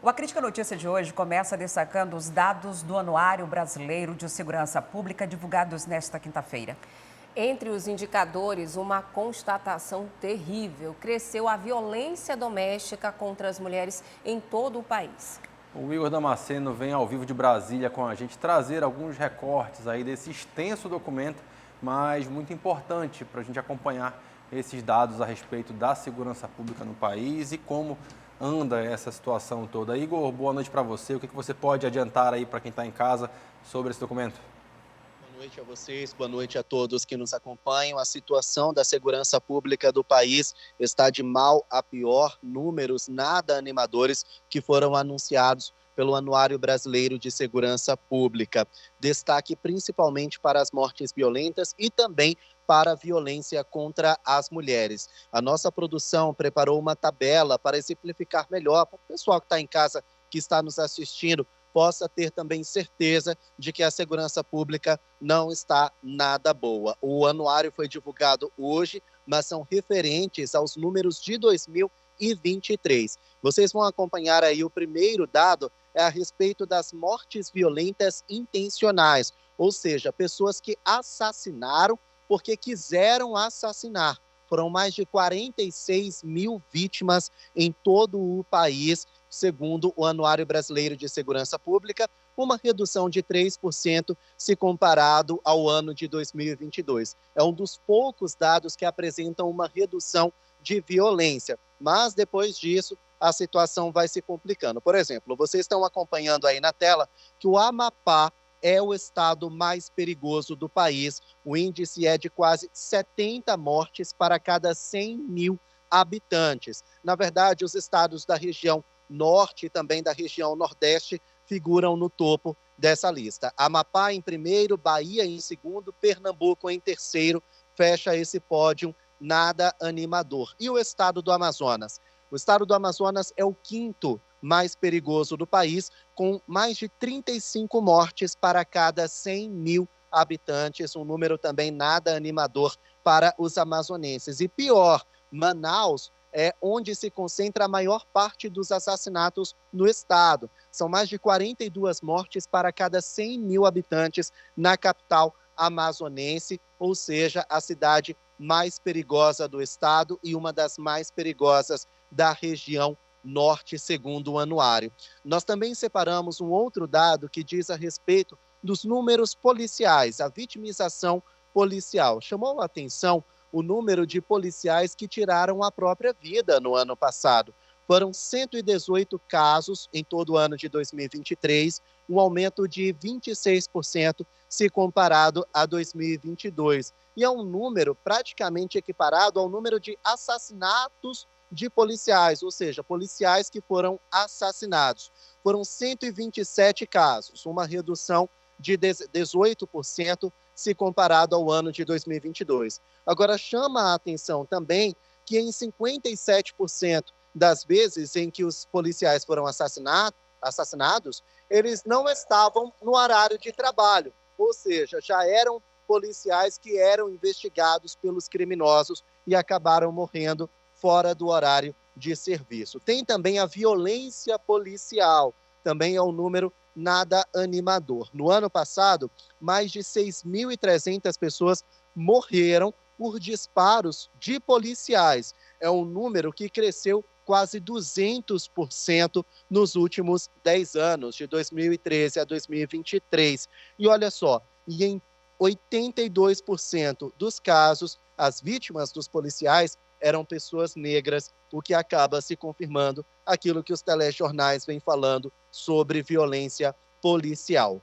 O A Crítica Notícia de hoje começa destacando os dados do Anuário Brasileiro de Segurança Pública divulgados nesta quinta-feira. Entre os indicadores, uma constatação terrível: cresceu a violência doméstica contra as mulheres em todo o país. O Igor Damasceno vem ao vivo de Brasília com a gente trazer alguns recortes aí desse extenso documento, mas muito importante para a gente acompanhar esses dados a respeito da segurança pública no país e como anda essa situação toda. Igor, boa noite para você. O que você pode adiantar aí para quem está em casa sobre esse documento? Boa noite a vocês, boa noite a todos que nos acompanham. A situação da segurança pública do país está de mal a pior. Números nada animadores que foram anunciados pelo Anuário Brasileiro de Segurança Pública. Destaque principalmente para as mortes violentas e também para a violência contra as mulheres. A nossa produção preparou uma tabela para exemplificar melhor para o pessoal que está em casa, que está nos assistindo, possa ter também certeza de que a segurança pública não está nada boa. O anuário foi divulgado hoje, mas são referentes aos números de 2023. Vocês vão acompanhar aí o primeiro dado, é a respeito das mortes violentas intencionais, ou seja, pessoas que assassinaram porque quiseram assassinar. Foram mais de 46 mil vítimas em todo o país, segundo o Anuário Brasileiro de Segurança Pública, uma redução de 3% se comparado ao ano de 2022. É um dos poucos dados que apresentam uma redução de violência, mas depois disso a situação vai se complicando. Por exemplo, vocês estão acompanhando aí na tela que o Amapá é o estado mais perigoso do país. O índice é de quase 70 mortes para cada 100 mil habitantes. Na verdade, os estados da região norte e também da região nordeste figuram no topo dessa lista. Amapá em primeiro, Bahia em segundo, Pernambuco em terceiro, fecha esse pódio nada animador. E o estado do Amazonas? O estado do Amazonas é o quinto mais perigoso do país, com mais de 35 mortes para cada 100 mil habitantes, um número também nada animador para os amazonenses. E pior, Manaus é onde se concentra a maior parte dos assassinatos no estado. São mais de 42 mortes para cada 100 mil habitantes na capital amazonense, ou seja, a cidade mais perigosa do estado e uma das mais perigosas da região norte, segundo o anuário. Nós também separamos um outro dado que diz a respeito dos números policiais, a vitimização policial. Chamou a atenção o número de policiais que tiraram a própria vida no ano passado. Foram 118 casos em todo o ano de 2023, um aumento de 26% se comparado a 2022. E é um número praticamente equiparado ao número de assassinatos de policiais, ou seja, policiais que foram assassinados. Foram 127 casos, uma redução de 18% se comparado ao ano de 2022. Agora, chama a atenção também que em 57% das vezes em que os policiais foram assassinados, eles não estavam no horário de trabalho, ou seja, já eram policiais que eram investigados pelos criminosos e acabaram morrendo fora do horário de serviço. Tem também a violência policial, também é um número nada animador. No ano passado, mais de 6.300 pessoas morreram por disparos de policiais. É um número que cresceu quase 200% nos últimos 10 anos, de 2013 a 2023. E olha só, e em 82% dos casos, as vítimas dos policiais eram pessoas negras, o que acaba se confirmando aquilo que os telejornais vêm falando sobre violência policial.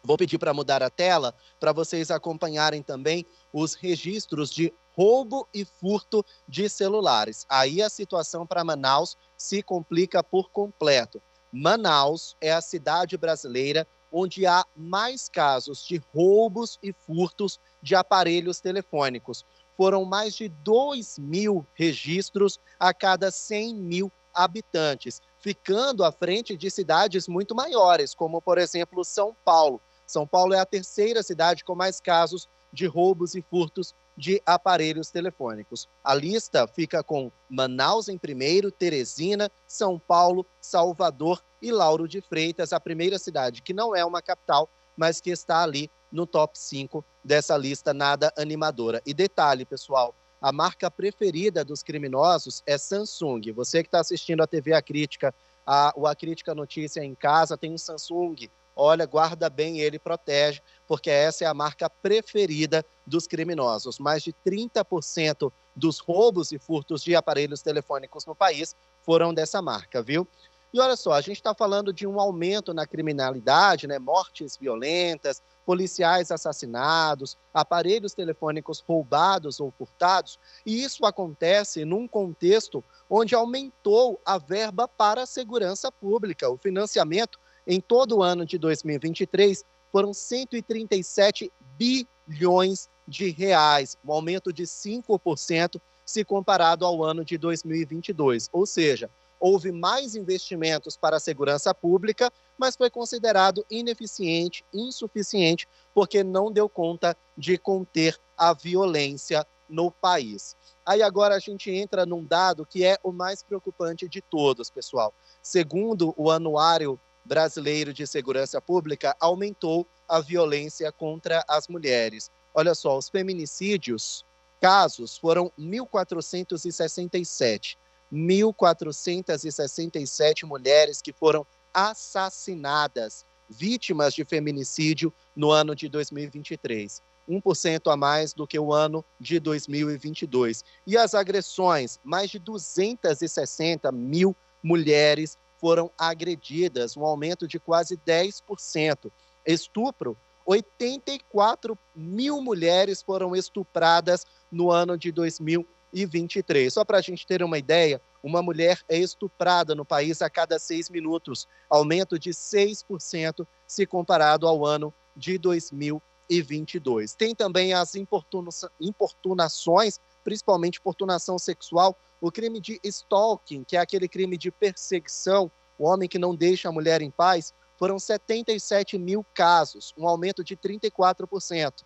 Vou pedir para mudar a tela para vocês acompanharem também os registros de roubo e furto de celulares. Aí a situação para Manaus se complica por completo. Manaus é a cidade brasileira onde há mais casos de roubos e furtos de aparelhos telefônicos. Foram mais de 2.000 registros a cada 100 mil habitantes, ficando à frente de cidades muito maiores, como, por exemplo, São Paulo. São Paulo é a terceira cidade com mais casos de roubos e furtos de aparelhos telefônicos. A lista fica com Manaus em primeiro, Teresina, São Paulo, Salvador e Lauro de Freitas, a primeira cidade que não é uma capital, mas que está ali no top 5 dessa lista nada animadora. E detalhe, pessoal, a marca preferida dos criminosos é Samsung. Você que está assistindo a TV A Crítica, a Crítica Notícia em casa, tem um Samsung. Olha, guarda bem ele, protege, porque essa é a marca preferida dos criminosos. Mais de 30% dos roubos e furtos de aparelhos telefônicos no país foram dessa marca, viu? E olha só, a gente está falando de um aumento na criminalidade, né? Mortes violentas, policiais assassinados, aparelhos telefônicos roubados ou furtados, e isso acontece num contexto onde aumentou a verba para a segurança pública. O financiamento em todo o ano de 2023 foram 137 bilhões de reais, um aumento de 5% se comparado ao ano de 2022. Ou seja, houve mais investimentos para a segurança pública, mas foi considerado ineficiente, insuficiente, porque não deu conta de conter a violência no país. Aí agora a gente entra num dado que é o mais preocupante de todos, pessoal. Segundo o Anuário Brasileiro de Segurança Pública, aumentou a violência contra as mulheres. Olha só, os feminicídios, casos, foram 1.467. 1.467 mulheres que foram assassinadas, vítimas de feminicídio no ano de 2023. 1% a mais do que o ano de 2022. E as agressões, mais de 260 mil mulheres foram agredidas, um aumento de quase 10%. Estupro, 84 mil mulheres foram estupradas no ano de 2023. Só para a gente ter uma ideia, uma mulher é estuprada no país a cada 6 minutos, aumento de 6% se comparado ao ano de 2022. Tem também as importunações, principalmente importunação sexual, o crime de stalking, que é aquele crime de perseguição, o homem que não deixa a mulher em paz, foram 77 mil casos, um aumento de 34%.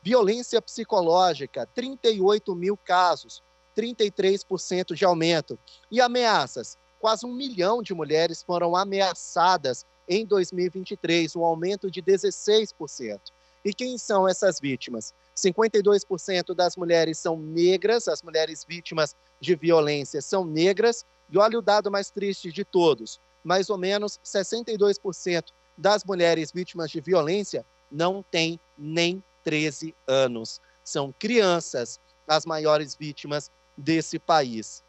Violência psicológica, 38 mil casos, 33% de aumento. E ameaças, quase 1 milhão de mulheres foram ameaçadas em 2023, um aumento de 16%. E quem são essas vítimas? 52% das mulheres são negras, as mulheres vítimas de violência são negras. E olha o dado mais triste de todos, mais ou menos 62% das mulheres vítimas de violência não têm nem 13 anos. São crianças as maiores vítimas desse país.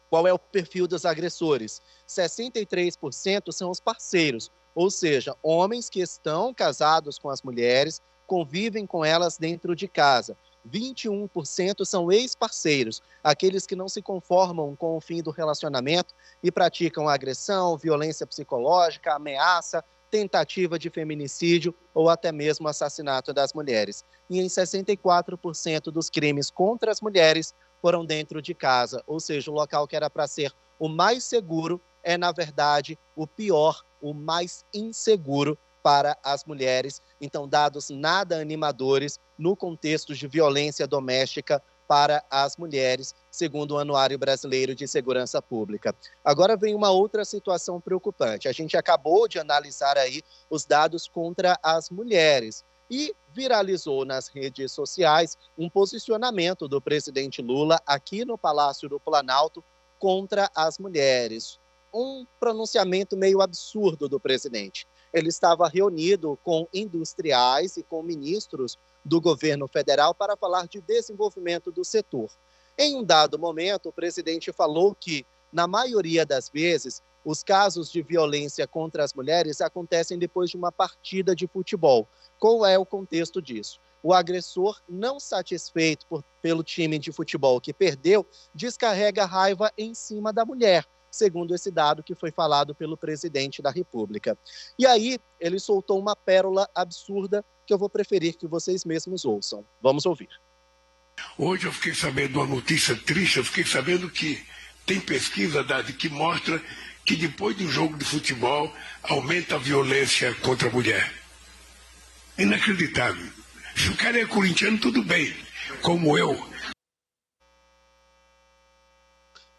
Qual é o perfil dos agressores? 63% são os parceiros, ou seja, homens que estão casados com as mulheres, convivem com elas dentro de casa. 21% são ex-parceiros, aqueles que não se conformam com o fim do relacionamento e praticam agressão, violência psicológica, ameaça, tentativa de feminicídio ou até mesmo assassinato das mulheres. E em 64% dos crimes contra as mulheres foram dentro de casa, ou seja, o local que era para ser o mais seguro é, na verdade, o pior, o mais inseguro para as mulheres. Então, dados nada animadores no contexto de violência doméstica para as mulheres, segundo o Anuário Brasileiro de Segurança Pública. Agora vem uma outra situação preocupante. A gente acabou de analisar aí os dados contra as mulheres e viralizou nas redes sociais um posicionamento do presidente Lula aqui no Palácio do Planalto contra as mulheres. Um pronunciamento meio absurdo do presidente. Ele estava reunido com industriais e com ministros do governo federal para falar de desenvolvimento do setor. Em um dado momento, o presidente falou que, na maioria das vezes, os casos de violência contra as mulheres acontecem depois de uma partida de futebol. Qual é o contexto disso? O agressor, não satisfeito pelo time de futebol que perdeu, descarrega a raiva em cima da mulher, segundo esse dado que foi falado pelo presidente da República. E aí, ele soltou uma pérola absurda que eu vou preferir que vocês mesmos ouçam. Vamos ouvir. Hoje eu fiquei sabendo de uma notícia triste, eu fiquei sabendo que tem pesquisa que mostra que depois do jogo de futebol aumenta a violência contra a mulher. Inacreditável. Se o cara é corintiano, tudo bem. como eu.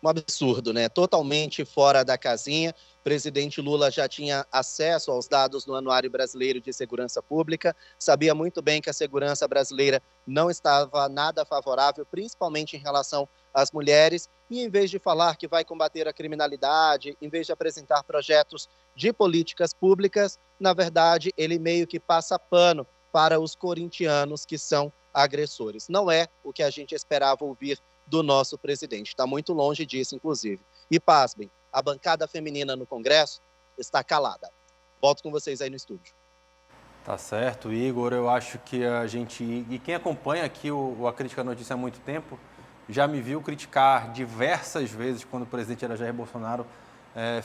Um absurdo, né? Totalmente fora da casinha. O presidente Lula já tinha acesso aos dados do Anuário Brasileiro de Segurança Pública, sabia muito bem que a segurança brasileira não estava nada favorável, principalmente em relação às mulheres, e em vez de falar que vai combater a criminalidade, em vez de apresentar projetos de políticas públicas, na verdade, ele meio que passa pano para os corintianos que são agressores. Não é o que a gente esperava ouvir do nosso presidente. Está muito longe disso, inclusive. E pasmem, a bancada feminina no Congresso está calada. Volto com vocês aí no estúdio. Tá certo, Igor. Eu acho que a gente... E quem acompanha aqui a Crítica à Notícia há muito tempo, já me viu criticar diversas vezes, quando o presidente era Jair Bolsonaro,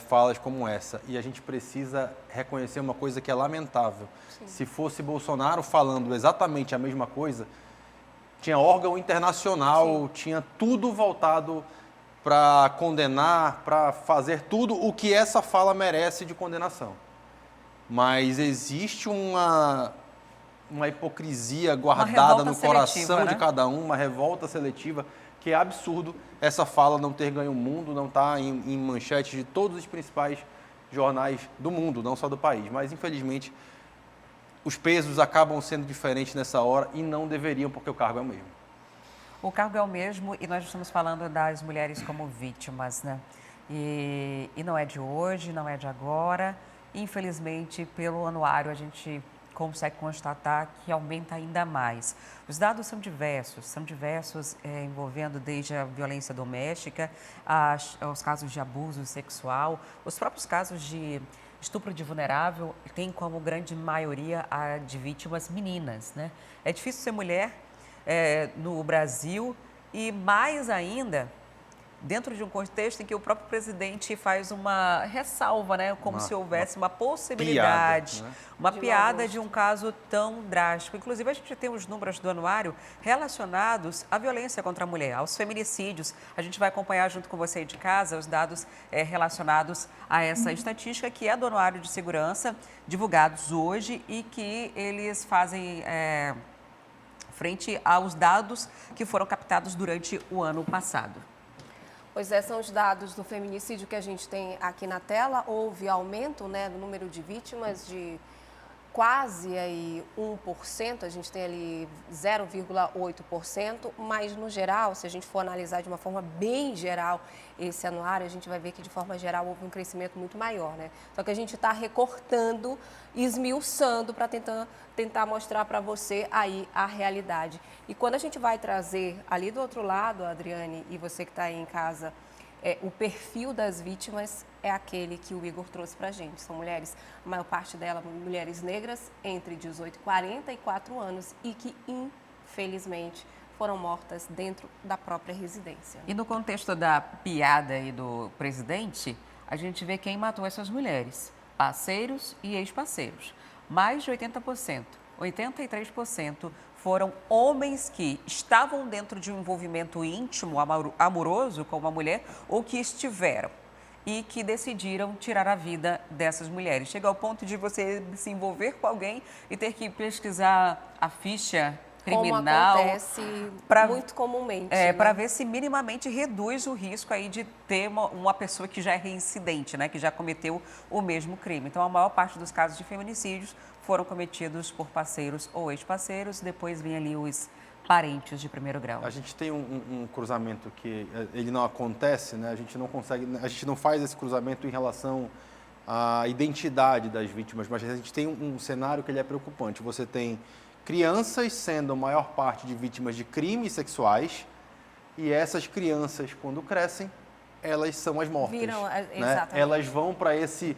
falas como essa. E a gente precisa reconhecer uma coisa que é lamentável. Sim. Se fosse Bolsonaro falando exatamente a mesma coisa, tinha órgão internacional, sim, tinha tudo voltado para condenar, para fazer tudo o que essa fala merece de condenação. Mas existe uma hipocrisia guardada no coração de cada um, uma revolta seletiva, que é absurdo essa fala não ter ganho o mundo, não estar em manchetes de todos os principais jornais do mundo, não só do país. Mas, infelizmente, os pesos acabam sendo diferentes nessa hora e não deveriam, porque o cargo é o mesmo. O cargo é o mesmo e nós estamos falando das mulheres como vítimas, né? E não é de hoje, não é de agora. Infelizmente, pelo anuário, a gente consegue constatar que aumenta ainda mais. Os dados são diversos envolvendo desde a violência doméstica, aos casos de abuso sexual, os próprios casos de estupro de vulnerável tem como grande maioria a de vítimas meninas, né? É difícil ser mulher no Brasil e mais ainda dentro de um contexto em que o próprio presidente faz uma ressalva, né? Como se houvesse uma possibilidade, piada, né? Uma piada de um caso tão drástico. Inclusive, a gente tem os números do anuário relacionados à violência contra a mulher, aos feminicídios. A gente vai acompanhar junto com você aí de casa os dados relacionados a essa estatística, que é do Anuário de Segurança, divulgados hoje e que eles fazem frente aos dados que foram captados durante o ano passado. Pois são os dados do feminicídio que a gente tem aqui na tela. Houve aumento, né, no número de vítimas de quase aí 1%, a gente tem ali 0,8%, mas no geral, se a gente for analisar de uma forma bem geral esse anuário, a gente vai ver que de forma geral houve um crescimento muito maior, né? Só que a gente está recortando, esmiuçando para tentar mostrar para você aí a realidade. E quando a gente vai trazer ali do outro lado, Adriane, e você que está aí em casa, o perfil das vítimas é aquele que o Igor trouxe para a gente. São mulheres, a maior parte delas, mulheres negras, entre 18 e 44 anos e que, infelizmente, foram mortas dentro da própria residência. E no contexto da piada aí do presidente, a gente vê quem matou essas mulheres, parceiros e ex-parceiros. Mais de 80%, 83% foram homens que estavam dentro de um envolvimento íntimo, amoroso com uma mulher ou que estiveram e que decidiram tirar a vida dessas mulheres. Chega ao ponto de você se envolver com alguém e ter que pesquisar a ficha criminal. Como acontece muito comumente. Né? Para ver se minimamente reduz o risco aí de ter uma pessoa que já é reincidente, né? Que já cometeu o mesmo crime. Então, a maior parte dos casos de feminicídios foram cometidos por parceiros ou ex-parceiros, depois vem ali os parentes de primeiro grau. A gente tem um cruzamento que ele não acontece, né? A gente não faz esse cruzamento em relação à identidade das vítimas, mas a gente tem um cenário que ele é preocupante. Você tem crianças sendo a maior parte de vítimas de crimes sexuais e essas crianças, quando crescem, elas são as mortas. Né? Elas vão para esse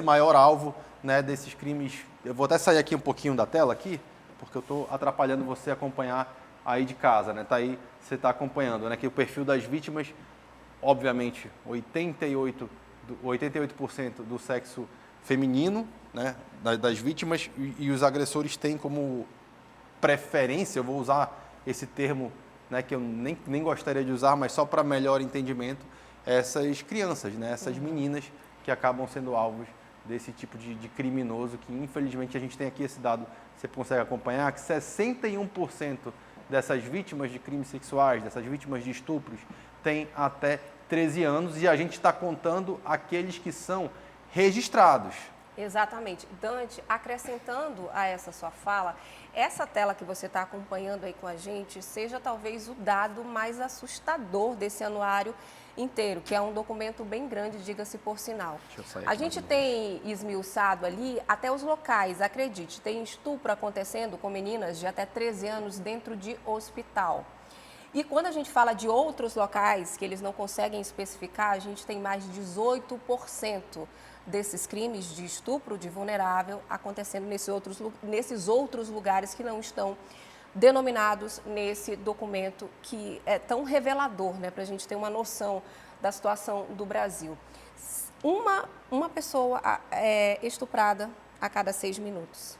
maior alvo, né, desses crimes. Eu vou até sair aqui um pouquinho da tela aqui, porque eu estou atrapalhando você acompanhar aí de casa, né? Tá aí, você está acompanhando, né? Que o perfil das vítimas, obviamente, 88% do sexo feminino, né? Das vítimas, e os agressores têm como preferência, eu vou usar esse termo, né? Que eu nem gostaria de usar, mas só para melhor entendimento, essas crianças, né? Essas meninas que acabam sendo alvos desse tipo de criminoso, que infelizmente a gente tem aqui esse dado, você consegue acompanhar, que 61% dessas vítimas de crimes sexuais, dessas vítimas de estupros, tem até 13 anos e a gente está contando aqueles que são registrados. Exatamente. Dante, acrescentando a essa sua fala, essa tela que você está acompanhando aí com a gente seja talvez o dado mais assustador desse anuário inteiro, que é um documento bem grande, diga-se por sinal. A gente tem esmiuçado ali até os locais, acredite, tem estupro acontecendo com meninas de até 13 anos dentro de hospital. E quando a gente fala de outros locais que eles não conseguem especificar, a gente tem mais de 18% desses crimes de estupro de vulnerável acontecendo nesses outros lugares que não estão denominados nesse documento que é tão revelador, né, para a gente ter uma noção da situação do Brasil. Uma pessoa é estuprada a cada 6 minutos.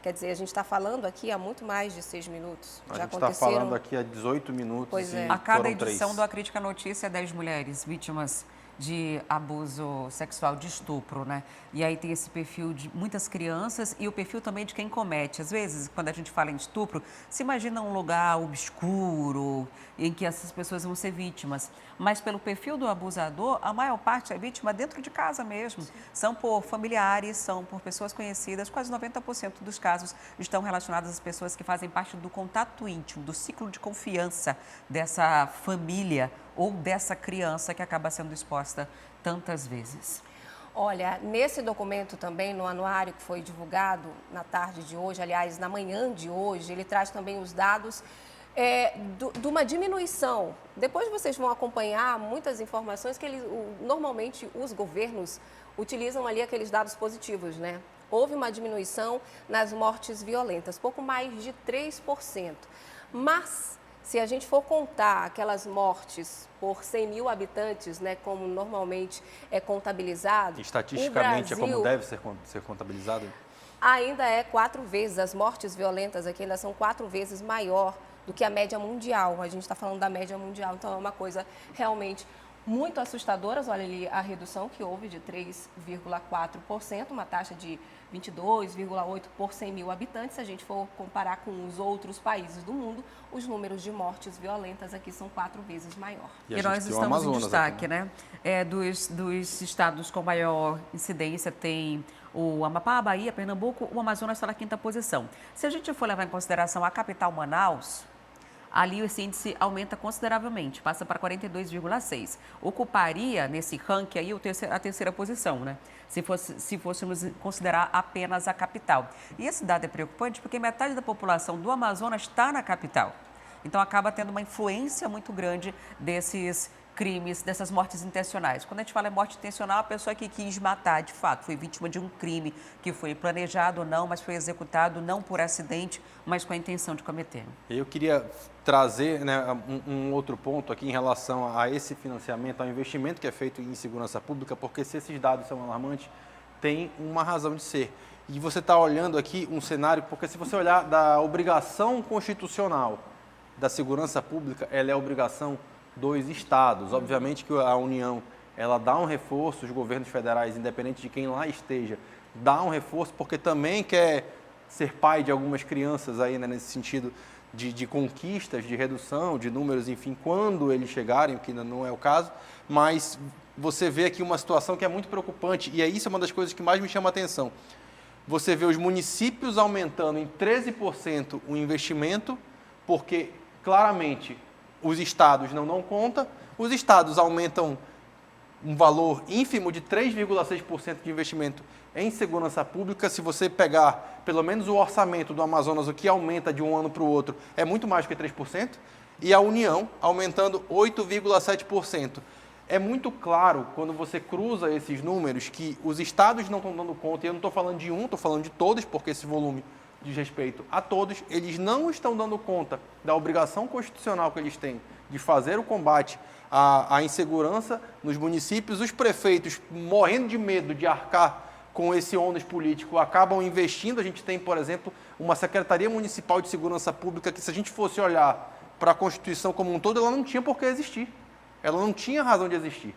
Quer dizer, a gente está falando aqui há muito mais de 6 minutos. A gente está falando aqui há 18 minutos. Pois é. A cada edição do A Crítica Notícia, 10 mulheres vítimas de abuso sexual, de estupro, né? E aí tem esse perfil de muitas crianças e o perfil também de quem comete. Às vezes, quando a gente fala em estupro, se imagina um lugar obscuro em que essas pessoas vão ser vítimas. Mas pelo perfil do abusador, a maior parte é vítima dentro de casa mesmo. São por familiares, são por pessoas conhecidas. Quase 90% dos casos estão relacionados às pessoas que fazem parte do contato íntimo, do ciclo de confiança dessa família ou dessa criança que acaba sendo exposta tantas vezes. Olha, nesse documento também, no anuário que foi divulgado na tarde de hoje, aliás, na manhã de hoje, ele traz também os dados de uma diminuição. Depois vocês vão acompanhar muitas informações que normalmente os governos utilizam ali aqueles dados positivos, né? Houve uma diminuição nas mortes violentas, pouco mais de 3%. Mas, se a gente for contar aquelas mortes por 100 mil habitantes, né, como normalmente é contabilizado, estatisticamente o Brasil, é como deve ser contabilizado? Ainda é 4 vezes, as mortes violentas aqui ainda são 4 vezes maior do que a média mundial. A gente está falando da média mundial, então é uma coisa realmente muito assustadora. Olha ali a redução que houve de 3,4%, uma taxa de 22,8 por 100 mil habitantes. Se a gente for comparar com os outros países do mundo, os números de mortes violentas aqui são 4 vezes maior. E nós estamos em destaque, né? Dos estados com maior incidência tem o Amapá, a Bahia, Pernambuco, o Amazonas está na 5ª posição. Se a gente for levar em consideração a capital Manaus, ali esse índice aumenta consideravelmente, passa para 42,6. Ocuparia nesse ranking aí a terceira posição, né? Se fôssemos considerar apenas a capital. E esse dado é preocupante porque metade da população do Amazonas está na capital. Então acaba tendo uma influência muito grande desses crimes, dessas mortes intencionais. Quando a gente fala em morte intencional, a pessoa que quis matar, de fato, foi vítima de um crime que foi planejado ou não, mas foi executado não por acidente, mas com a intenção de cometer. Eu queria trazer, né, um outro ponto aqui em relação a esse financiamento, ao investimento que é feito em segurança pública, porque se esses dados são alarmantes, tem uma razão de ser. E você está olhando aqui um cenário, porque se você olhar da obrigação constitucional da segurança pública, ela é a obrigação dos estados. Obviamente que a União, ela dá um reforço, os governos federais, independente de quem lá esteja, dá um reforço porque também quer ser pai de algumas crianças aí, né, nesse sentido de conquistas, de redução de números, enfim, quando eles chegarem, o que ainda não é o caso, mas você vê aqui uma situação que é muito preocupante e isso é uma das coisas que mais me chama a atenção. Você vê os municípios aumentando em 13% o investimento, porque claramente os estados não dão conta, os estados aumentam um valor ínfimo de 3,6% de investimento em segurança pública. Se você pegar pelo menos o orçamento do Amazonas, o que aumenta de um ano para o outro, é muito mais do que 3%, e a União aumentando 8,7%. É muito claro, quando você cruza esses números, que os estados não estão dando conta, e eu não estou falando de um, estou falando de todos, porque esse volume diz respeito a todos, eles não estão dando conta da obrigação constitucional que eles têm de fazer o combate à insegurança nos municípios. Os prefeitos, morrendo de medo de arcar com esse ônus político, acabam investindo. A gente tem, por exemplo, uma Secretaria Municipal de Segurança Pública que, se a gente fosse olhar para a Constituição como um todo, ela não tinha por que existir. Ela não tinha razão de existir.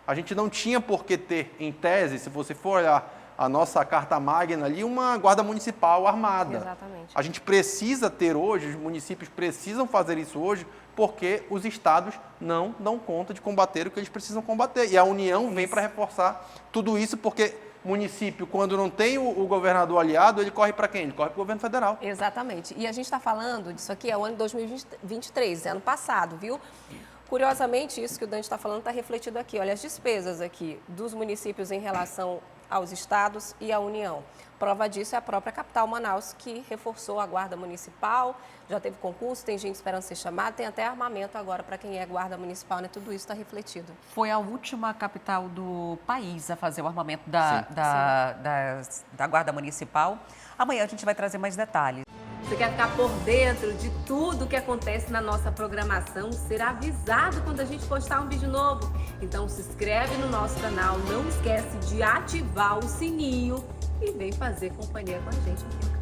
A gente não tinha por que ter, em tese, se você for olhar a nossa carta magna ali, uma guarda municipal armada. Exatamente. A gente precisa ter hoje, os municípios precisam fazer isso hoje, porque os estados não dão conta de combater o que eles precisam combater. E a União vem para reforçar tudo isso, porque município, quando não tem o governador aliado, ele corre para quem? Ele corre para o governo federal. Exatamente. E a gente está falando disso aqui, é o ano de 2023, é ano passado, viu? Curiosamente, isso que o Dante está falando está refletido aqui. Olha, as despesas aqui dos municípios em relação aos estados e à União. Prova disso é a própria capital, Manaus, que reforçou a guarda municipal, já teve concurso, tem gente esperando ser chamada, tem até armamento agora para quem é guarda municipal, né? Tudo isso está refletido. Foi a última capital do país a fazer o armamento da Guarda Municipal. Amanhã a gente vai trazer mais detalhes. Você quer ficar por dentro de tudo que acontece na nossa programação, ser avisado quando a gente postar um vídeo novo? Então se inscreve no nosso canal, não esquece de ativar o sininho e vem fazer companhia com a gente aqui no canal.